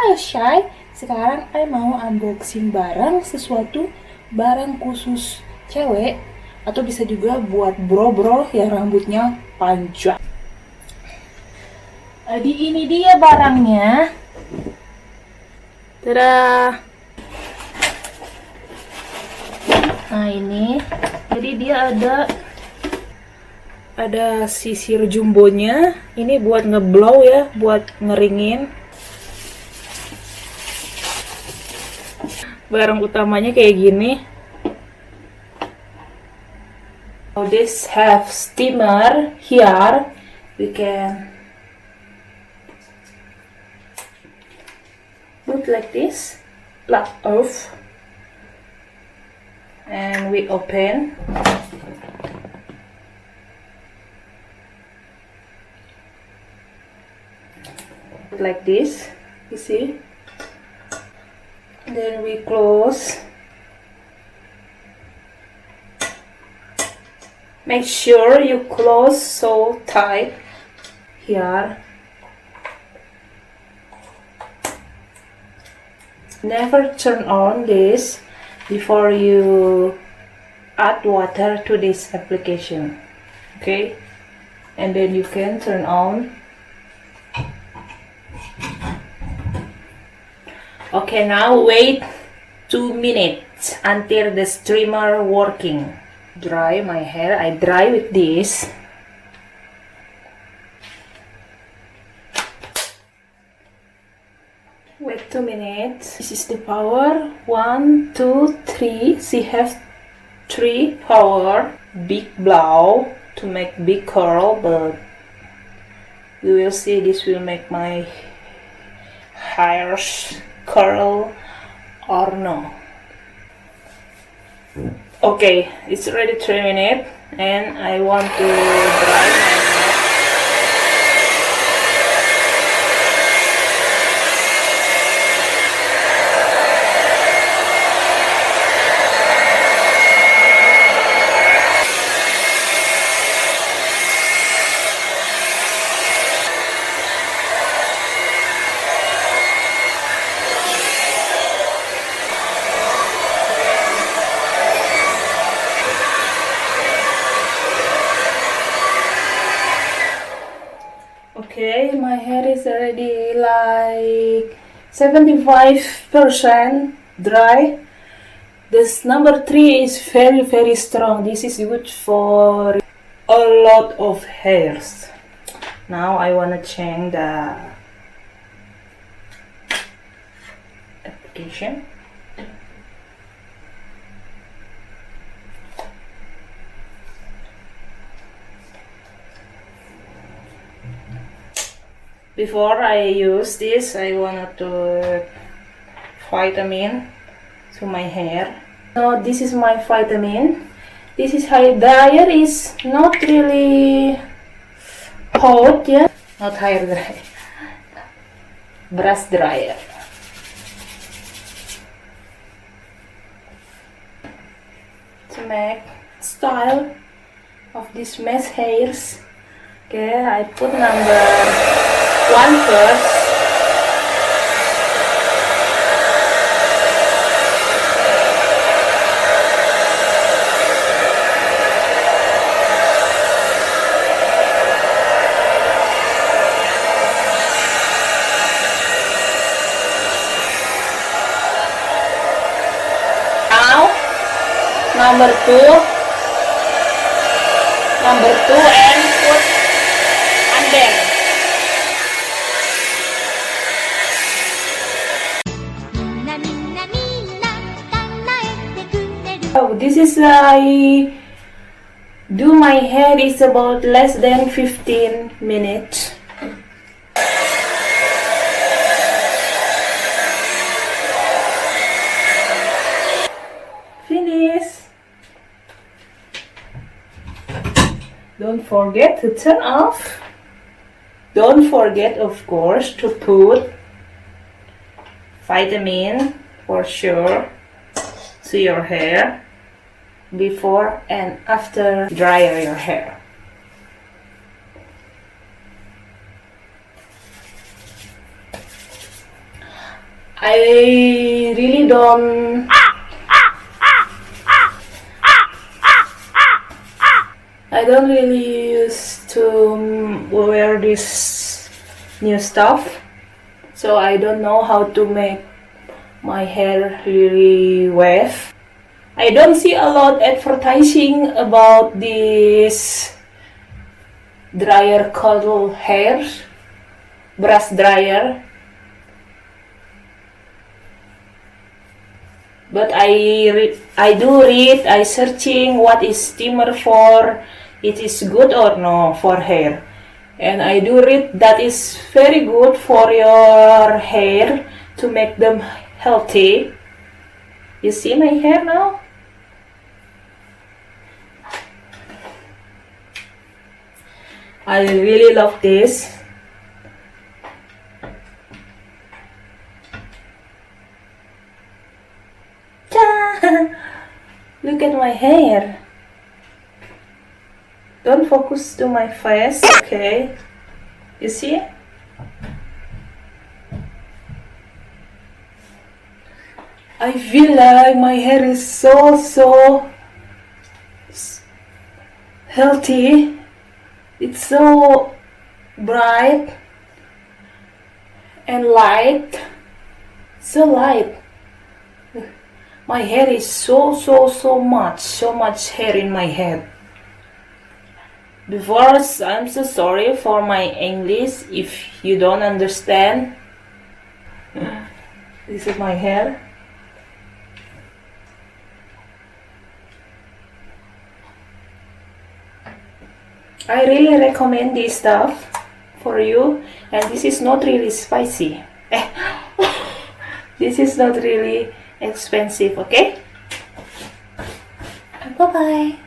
Hai Shay, sekarang I mau unboxing sesuatu barang khusus cewek atau bisa juga buat bro-bro yang rambutnya panjang. Jadi ini dia barangnya. Tada! Nah ini, jadi dia ada sisir jumbonya. Ini buat ngeblow ya, buat ngeringin. Barang utamanya kayak gini. So this have steamer here. We can put like this, plug off, and we open. Like this, you see. Then we close. Make sure you close so tight here. Never turn on this before you add water to this application. Okay? And then you can turn on. Okay, now wait 2 minutes until the steamer working. Dry my hair. I dry with this. Wait 2 minutes. This is the power. 1, 2, 3. She has 3 power. Big blow to make big curl, but you will see this will make my hairs curl or no. Okay, it's already 3 minutes and I want to dry my hair. Okay, my hair is already like 75% dry. This number 3 is very strong. This is good for a lot of hairs. Now I wanna change the application. Before I use this, I wanted to vitamin to my hair. So this is my vitamin. This is hair dryer is not really hot, yeah. Not hair dryer, brush dryer. To make style of these mess hairs. Okay, I put number 1 first. Now, number 2 and put under. Oh, this is I do my hair is about less than 15 minutes. Finish. Don't forget to turn off. Don't forget, of course, to put vitamin for sure to your hair before and after dryer your hair. I really don't used to wear this new stuff, so I don't know how to make my hair really wave. I don't see a lot advertising about this dryer called hair brush dryer, but I searching what is steamer for, it is good or no for hair, and I do read that is very good for your hair to make them healthy. You see my hair now? I really love this. Look at my hair. Don't focus to my face, okay? You see? I feel like my hair is so healthy. It's so bright and light. So light. My hair is so much hair in my head. Before, I'm so sorry for my English if you don't understand. This is my hair. I really recommend this stuff for you, and this is not really spicy. This is not really expensive, okay? Bye bye.